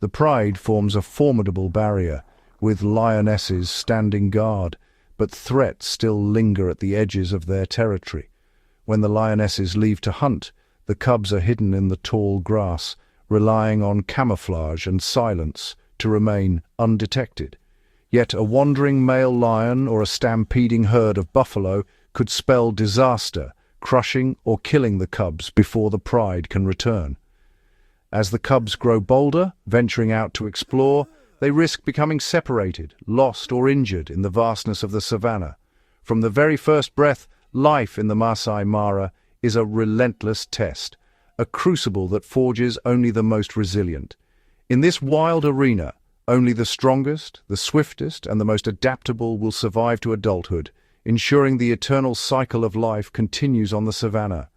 The pride forms a formidable barrier, with lionesses standing guard, but threats still linger at the edges of their territory. When the lionesses leave to hunt, the cubs are hidden in the tall grass, relying on camouflage and silence to remain undetected. Yet a wandering male lion or a stampeding herd of buffalo could spell disaster, crushing or killing the cubs before the pride can return. As the cubs grow bolder, venturing out to explore, they risk becoming separated, lost or injured in the vastness of the savanna. From the very first breath, life in the Maasai Mara is a relentless test, a crucible that forges only the most resilient. In this wild arena, only the strongest, the swiftest, and the most adaptable will survive to adulthood, ensuring the eternal cycle of life continues on the savanna.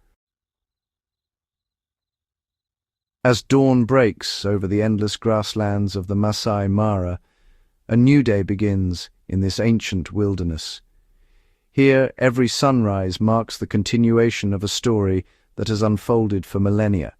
As dawn breaks over the endless grasslands of the Maasai Mara, a new day begins in this ancient wilderness. Here, every sunrise marks the continuation of a story that has unfolded for millennia.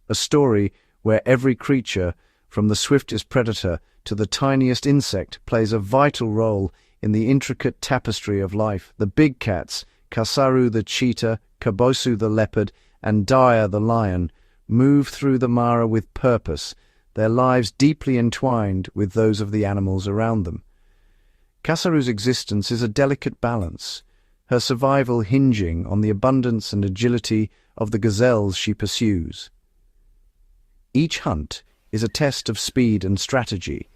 A story where every creature, from the swiftest predator to the tiniest insect, plays a vital role in the intricate tapestry of life. The big cats, Kasaru the cheetah, Kabosu the leopard, and Daya the lion, move through the Mara with purpose, their lives deeply entwined with those of the animals around them. Kasaru's existence is a delicate balance, her survival hinging on the abundance and agility of the gazelles she pursues. Each hunt is a test of speed and strategy,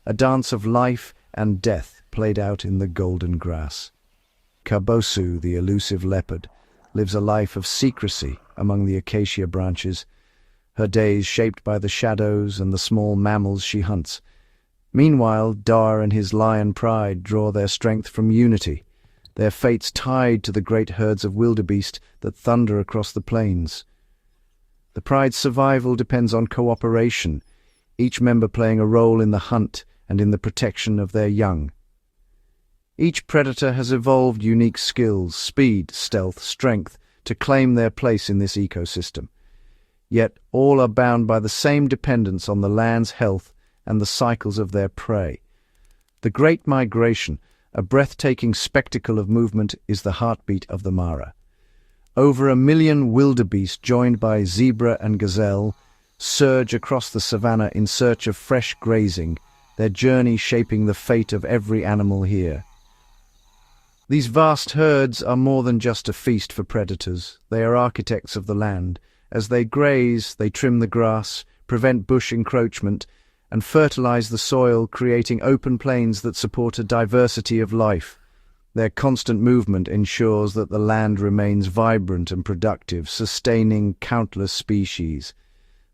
a dance of life and death played out in the golden grass. Kabosu, the elusive leopard, lives a life of secrecy among the acacia branches, her days shaped by the shadows and the small mammals she hunts. Meanwhile, Dar and his lion pride draw their strength from unity, their fates tied to the great herds of wildebeest that thunder across the plains. The pride's survival depends on cooperation, each member playing a role in the hunt and in the protection of their young. Each predator has evolved unique skills, speed, stealth, strength, to claim their place in this ecosystem. Yet all are bound by the same dependence on the land's health and the cycles of their prey. The Great Migration, A breathtaking spectacle of movement is the heartbeat of the Mara. Over 1 million wildebeest, joined by zebra and gazelle, surge across the savanna in search of fresh grazing, their journey shaping the fate of every animal here. These vast herds are more than just a feast for predators. They are architects of the land. As they graze, they trim the grass, prevent bush encroachment, and fertilize the soil, creating open plains that support a diversity of life. Their constant movement ensures that the land remains vibrant and productive, sustaining countless species.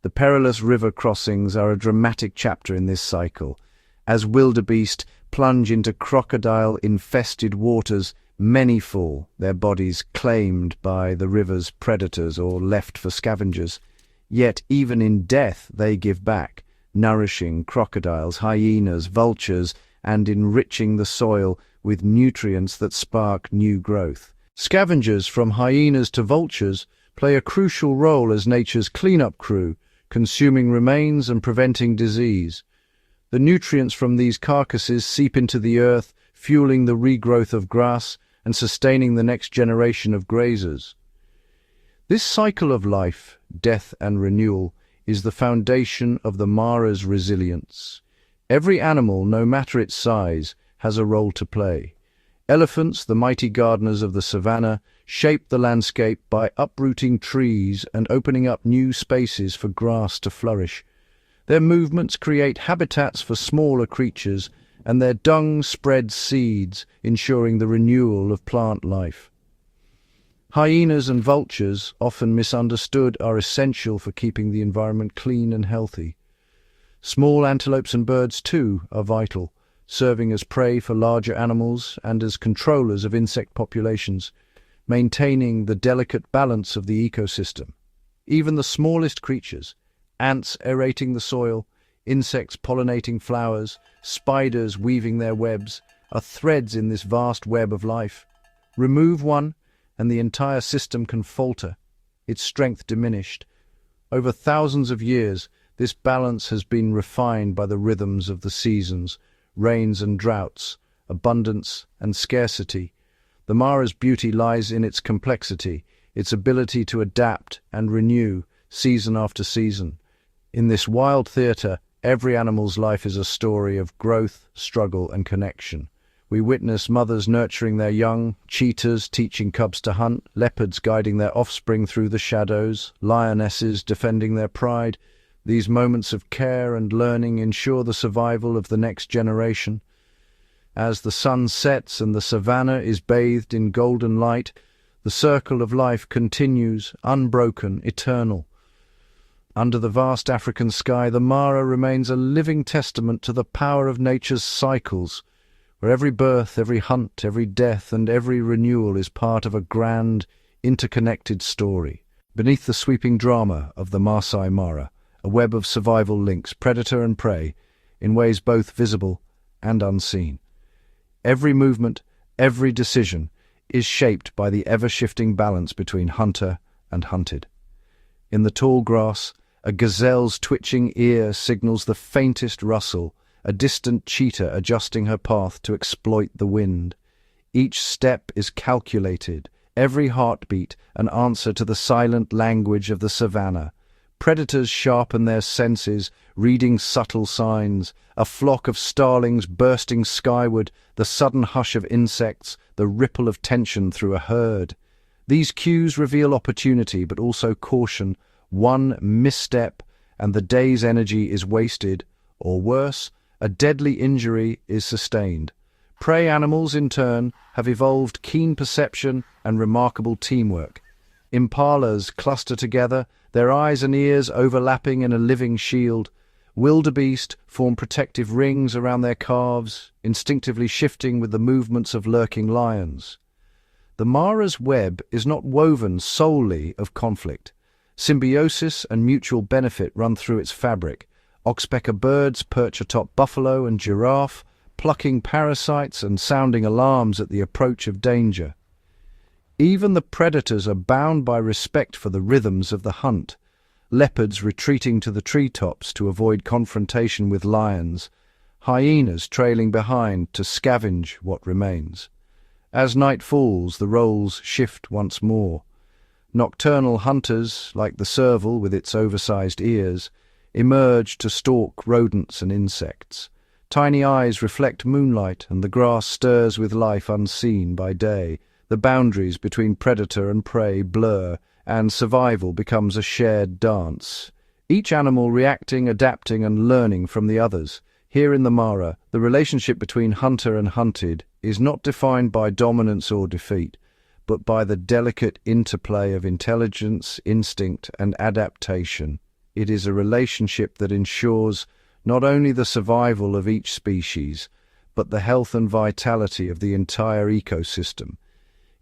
The perilous river crossings are a dramatic chapter in this cycle. As wildebeest plunge into crocodile-infested waters, many fall, their bodies claimed by the river's predators or left for scavengers. Yet even in death they give back, nourishing crocodiles, hyenas, vultures, and enriching the soil with nutrients that spark new growth. Scavengers, from hyenas to vultures, play a crucial role as nature's cleanup crew, consuming remains and preventing disease. The nutrients from these carcasses seep into the earth, fueling the regrowth of grass and sustaining the next generation of grazers. This cycle of life, death and renewal, is the foundation of the Mara's resilience. Every animal, no matter its size, has a role to play. Elephants, the mighty gardeners of the savanna, shape the landscape by uprooting trees and opening up new spaces for grass to flourish. Their movements create habitats for smaller creatures, and their dung spreads seeds, ensuring the renewal of plant life. Hyenas and vultures, often misunderstood, are essential for keeping the environment clean and healthy. Small antelopes and birds, too, are vital, serving as prey for larger animals and as controllers of insect populations, maintaining the delicate balance of the ecosystem. Even the smallest creatures, ants aerating the soil, insects pollinating flowers, spiders weaving their webs, are threads in this vast web of life. Remove one, and the entire system can falter, its strength diminished. Over thousands of years, this balance has been refined by the rhythms of the seasons, rains and droughts, abundance and scarcity. The Mara's beauty lies in its complexity, its ability to adapt and renew season after season. In this wild theatre, every animal's life is a story of growth, struggle, and connection. We witness mothers nurturing their young, cheetahs teaching cubs to hunt, leopards guiding their offspring through the shadows, lionesses defending their pride. These moments of care and learning ensure the survival of the next generation. As the sun sets and the savanna is bathed in golden light, the circle of life continues, unbroken, eternal. Under the vast African sky, the Mara remains a living testament to the power of nature's cycles, where every birth, every hunt, every death, and every renewal is part of a grand, interconnected story. Beneath the sweeping drama of the Maasai Mara, a web of survival links predator and prey in ways both visible and unseen. Every movement, every decision is shaped by the ever-shifting balance between hunter and hunted. In the tall grass, a gazelle's twitching ear signals the faintest rustle, a distant cheetah adjusting her path to exploit the wind. Each step is calculated, every heartbeat an answer to the silent language of the savanna. Predators sharpen their senses, reading subtle signs, a flock of starlings bursting skyward, the sudden hush of insects, the ripple of tension through a herd. These cues reveal opportunity but also caution. One misstep and the day's energy is wasted, or worse, a deadly injury is sustained. Prey animals, in turn, have evolved keen perception and remarkable teamwork. Impalas cluster together, their eyes and ears overlapping in a living shield. Wildebeest form protective rings around their calves, instinctively shifting with the movements of lurking lions. The Mara's web is not woven solely of conflict. Symbiosis and mutual benefit run through its fabric. Oxpecker birds perch atop buffalo and giraffe, plucking parasites and sounding alarms at the approach of danger. Even the predators are bound by respect for the rhythms of the hunt. Leopards retreating to the treetops to avoid confrontation with lions, hyenas trailing behind to scavenge what remains. As night falls, the roles shift once more. Nocturnal hunters, like the serval with its oversized ears, emerge to stalk rodents and insects. Tiny eyes reflect moonlight, and the grass stirs with life unseen by day. The boundaries between predator and prey blur, and survival becomes a shared dance. Each animal reacting, adapting, and learning from the others. Here in the Mara, the relationship between hunter and hunted is not defined by dominance or defeat, but by the delicate interplay of intelligence, instinct, and adaptation. It is a relationship that ensures not only the survival of each species, but the health and vitality of the entire ecosystem.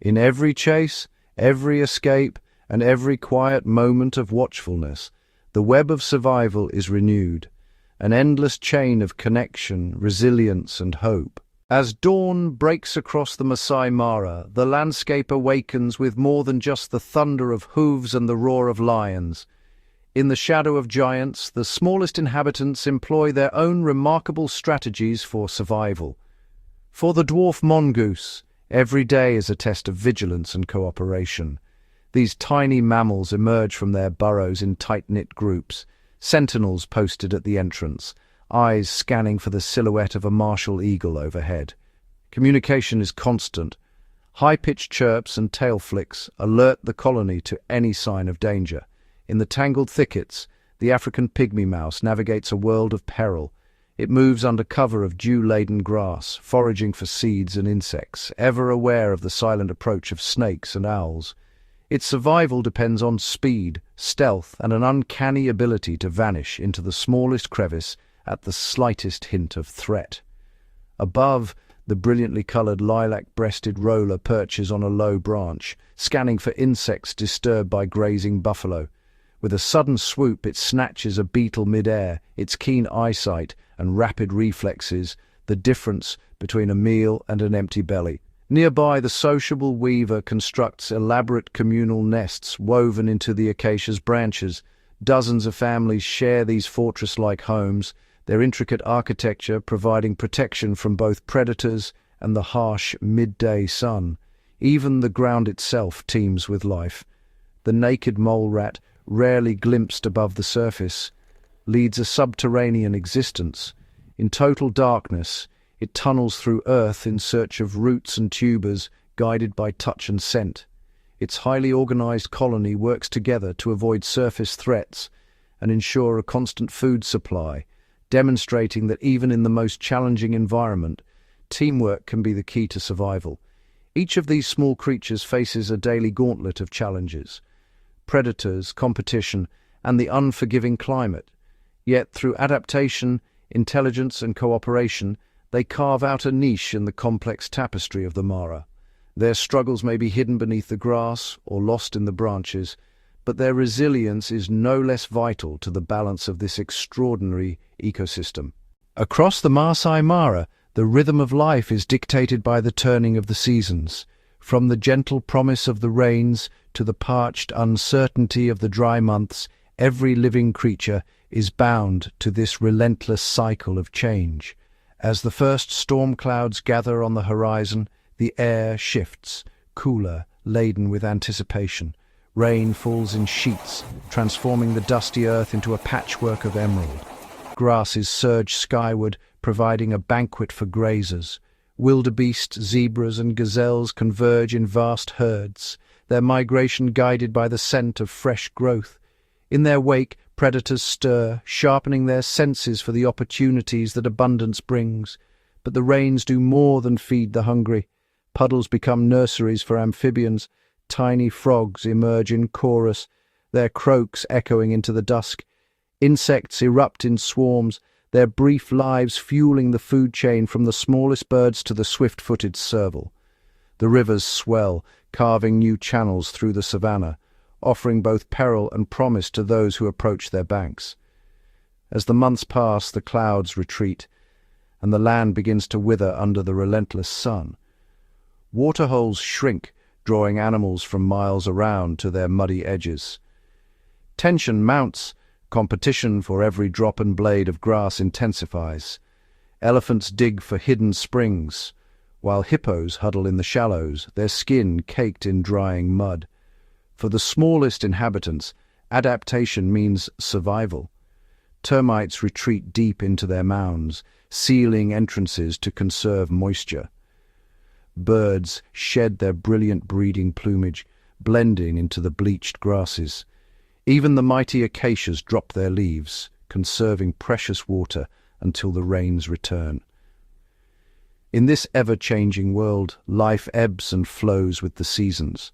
In every chase, every escape, and every quiet moment of watchfulness, the web of survival is renewed, an endless chain of connection, resilience, and hope. As dawn breaks across the Maasai Mara, the landscape awakens with more than just the thunder of hooves and the roar of lions. In the shadow of giants, the smallest inhabitants employ their own remarkable strategies for survival. For the dwarf mongoose, every day is a test of vigilance and cooperation. These tiny mammals emerge from their burrows in tight-knit groups, sentinels posted at the entrance, eyes scanning for the silhouette of a martial eagle overhead. Communication is constant. High-pitched chirps and tail flicks alert the colony to any sign of danger. In the tangled thickets, the African pygmy mouse navigates a world of peril. It moves under cover of dew-laden grass, foraging for seeds and insects, ever aware of the silent approach of snakes and owls. Its survival depends on speed, stealth, and an uncanny ability to vanish into the smallest crevice at the slightest hint of threat. Above, the brilliantly coloured lilac-breasted roller perches on a low branch, scanning for insects disturbed by grazing buffalo. With a sudden swoop, it snatches a beetle mid-air, its keen eyesight and rapid reflexes, the difference between a meal and an empty belly. Nearby, the sociable weaver constructs elaborate communal nests woven into the acacia's branches. Dozens of families share these fortress-like homes, their intricate architecture providing protection from both predators and the harsh midday sun. Even the ground itself teems with life. The naked mole rat, rarely glimpsed above the surface, leads a subterranean existence. In total darkness, it tunnels through earth in search of roots and tubers, guided by touch and scent. Its highly organized colony works together to avoid surface threats and ensure a constant food supply, demonstrating that even in the most challenging environment, teamwork can be the key to survival. Each of these small creatures faces a daily gauntlet of challenges: predators, competition, and the unforgiving climate. Yet through adaptation, intelligence, and cooperation, they carve out a niche in the complex tapestry of the Mara. Their struggles may be hidden beneath the grass or lost in the branches, but their resilience is no less vital to the balance of this extraordinary ecosystem. Across the Maasai Mara, the rhythm of life is dictated by the turning of the seasons. From the gentle promise of the rains to the parched uncertainty of the dry months, every living creature is bound to this relentless cycle of change. As the first storm clouds gather on the horizon, the air shifts, cooler, laden with anticipation. Rain falls in sheets, transforming the dusty earth into a patchwork of emerald. Grasses surge skyward, providing a banquet for grazers. Wildebeest, zebras, and gazelles converge in vast herds, their migration guided by the scent of fresh growth. In their wake, predators stir, sharpening their senses for the opportunities that abundance brings. But the rains do more than feed the hungry. Puddles become nurseries for amphibians. Tiny frogs emerge in chorus, their croaks echoing into the dusk. Insects erupt in swarms, their brief lives fueling the food chain from the smallest birds to the swift-footed serval. The rivers swell, carving new channels through the savanna, offering both peril and promise to those who approach their banks. As the months pass, the clouds retreat, and the land begins to wither under the relentless sun. Waterholes shrink, drawing animals from miles around to their muddy edges. Tension mounts, competition for every drop and blade of grass intensifies. Elephants dig for hidden springs, while hippos huddle in the shallows, their skin caked in drying mud. For the smallest inhabitants, adaptation means survival. Termites retreat deep into their mounds, sealing entrances to conserve moisture. Birds shed their brilliant breeding plumage, blending into the bleached grasses. Even the mighty acacias drop their leaves, conserving precious water until the rains return. In this ever-changing world, life ebbs and flows with the seasons.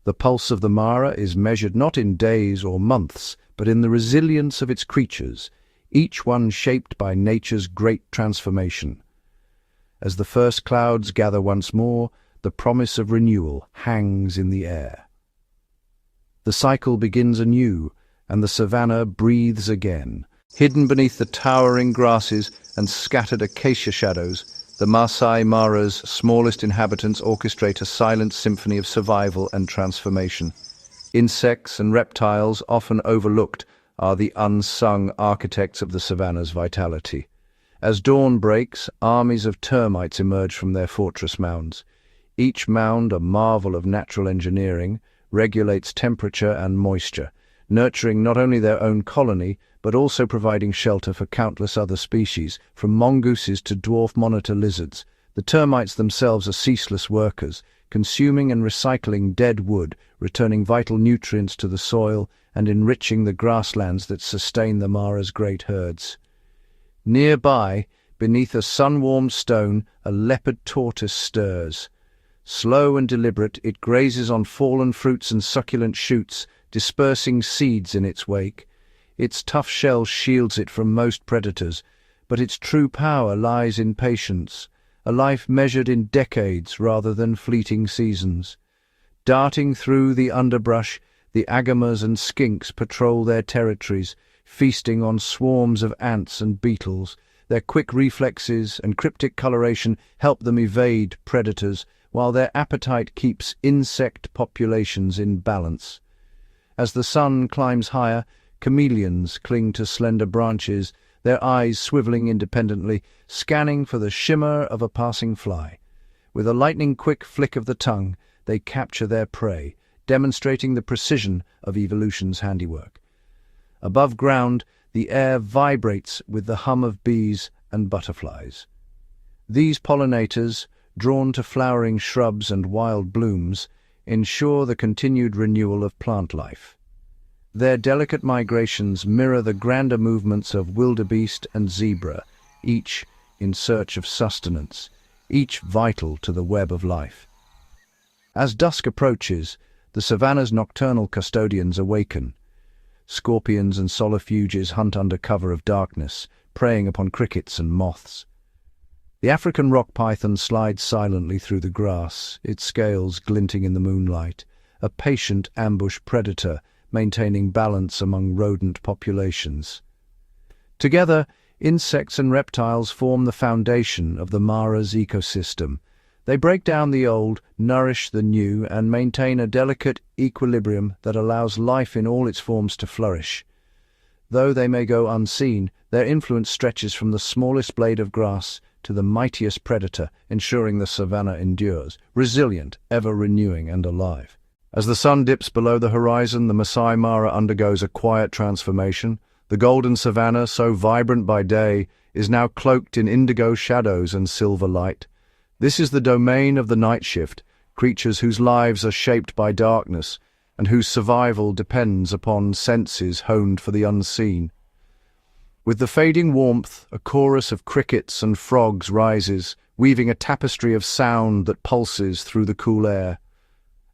The pulse of the Mara is measured not in days or months, but in the resilience of its creatures, each one shaped by nature's great transformation. As the first clouds gather once more, the promise of renewal hangs in the air. The cycle begins anew, and the savanna breathes again. Hidden beneath the towering grasses and scattered acacia shadows, the Maasai Mara's smallest inhabitants orchestrate a silent symphony of survival and transformation. Insects and reptiles, often overlooked, are the unsung architects of the savanna's vitality. As dawn breaks, armies of termites emerge from their fortress mounds. Each mound, a marvel of natural engineering, regulates temperature and moisture, nurturing not only their own colony, but also providing shelter for countless other species, from mongooses to dwarf monitor lizards. The termites themselves are ceaseless workers, consuming and recycling dead wood, returning vital nutrients to the soil and enriching the grasslands that sustain the Mara's great herds. Nearby, beneath a sun-warmed stone, a leopard tortoise stirs. Slow and deliberate, it grazes on fallen fruits and succulent shoots, dispersing seeds in its wake. Its tough shell shields it from most predators, but its true power lies in patience, a life measured in decades rather than fleeting seasons. Darting through the underbrush, the agamas and skinks patrol their territories, feasting on swarms of ants and beetles. Their quick reflexes and cryptic coloration help them evade predators, while their appetite keeps insect populations in balance. As the sun climbs higher, chameleons cling to slender branches, their eyes swiveling independently, scanning for the shimmer of a passing fly. With a lightning-quick flick of the tongue, they capture their prey, demonstrating the precision of evolution's handiwork. Above ground, the air vibrates with the hum of bees and butterflies. These pollinators, drawn to flowering shrubs and wild blooms, ensure the continued renewal of plant life. Their delicate migrations mirror the grander movements of wildebeest and zebra, each in search of sustenance, each vital to the web of life. As dusk approaches, the savanna's nocturnal custodians awaken. Scorpions and solifuges hunt under cover of darkness, preying upon crickets and moths. The African rock python slides silently through the grass, its scales glinting in the moonlight, a patient ambush predator maintaining balance among rodent populations. Together, insects and reptiles form the foundation of the Mara's ecosystem. They break down the old, nourish the new, and maintain a delicate equilibrium that allows life in all its forms to flourish. Though they may go unseen, their influence stretches from the smallest blade of grass to the mightiest predator, ensuring the savanna endures, resilient, ever-renewing and alive. As the sun dips below the horizon, the Maasai Mara undergoes a quiet transformation. The golden savanna, so vibrant by day, is now cloaked in indigo shadows and silver light. This is the domain of the night shift, creatures whose lives are shaped by darkness and whose survival depends upon senses honed for the unseen. With the fading warmth, a chorus of crickets and frogs rises, weaving a tapestry of sound that pulses through the cool air.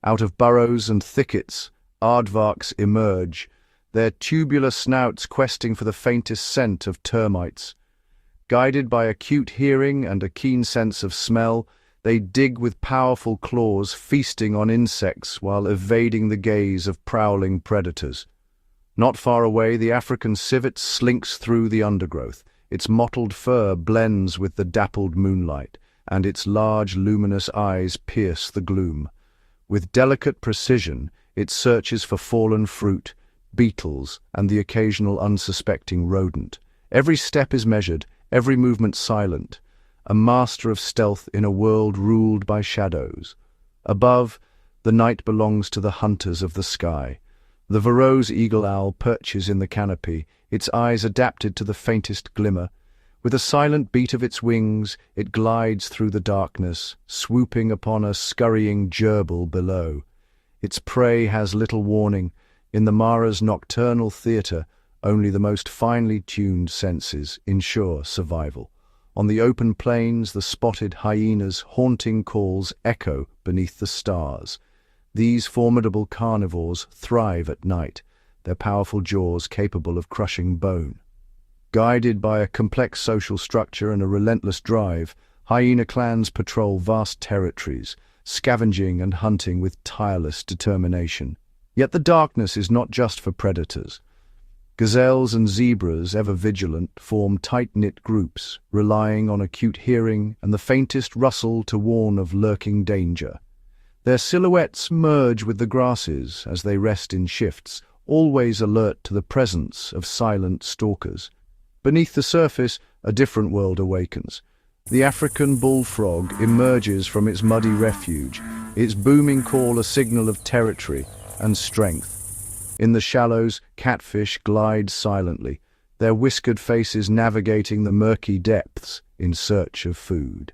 Out of burrows and thickets, aardvarks emerge, their tubular snouts questing for the faintest scent of termites. Guided by acute hearing and a keen sense of smell, they dig with powerful claws, feasting on insects while evading the gaze of prowling predators. Not far away, the African civet slinks through the undergrowth. Its mottled fur blends with the dappled moonlight, and its large, luminous eyes pierce the gloom. With delicate precision, it searches for fallen fruit, beetles, and the occasional unsuspecting rodent. Every step is measured, every movement silent, a master of stealth in a world ruled by shadows. Above, the night belongs to the hunters of the sky. The Varro's eagle owl perches in the canopy, its eyes adapted to the faintest glimmer. With a silent beat of its wings, it glides through the darkness, swooping upon a scurrying gerbil below. Its prey has little warning. In the Mara's nocturnal theatre, only the most finely tuned senses ensure survival. On the open plains, the spotted hyenas' haunting calls echo beneath the stars. These formidable carnivores thrive at night, their powerful jaws capable of crushing bone. Guided by a complex social structure and a relentless drive, hyena clans patrol vast territories, scavenging and hunting with tireless determination. Yet the darkness is not just for predators. Gazelles and zebras, ever vigilant, form tight-knit groups, relying on acute hearing and the faintest rustle to warn of lurking danger. Their silhouettes merge with the grasses as they rest in shifts, always alert to the presence of silent stalkers. Beneath the surface, a different world awakens. The African bullfrog emerges from its muddy refuge, its booming call a signal of territory and strength. In the shallows, catfish glide silently, their whiskered faces navigating the murky depths in search of food.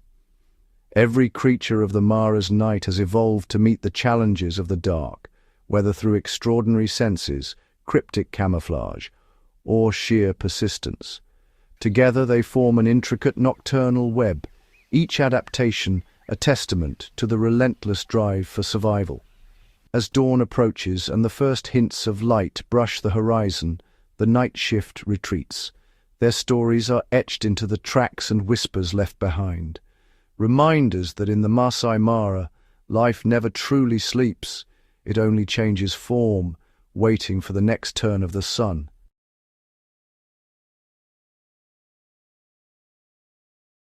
Every creature of the Mara's night has evolved to meet the challenges of the dark, whether through extraordinary senses, cryptic camouflage, or sheer persistence. Together they form an intricate nocturnal web, each adaptation a testament to the relentless drive for survival. As dawn approaches and the first hints of light brush the horizon, the night shift retreats. Their stories are etched into the tracks and whispers left behind. Reminders that in the Maasai Mara, life never truly sleeps, it only changes form, waiting for the next turn of the sun.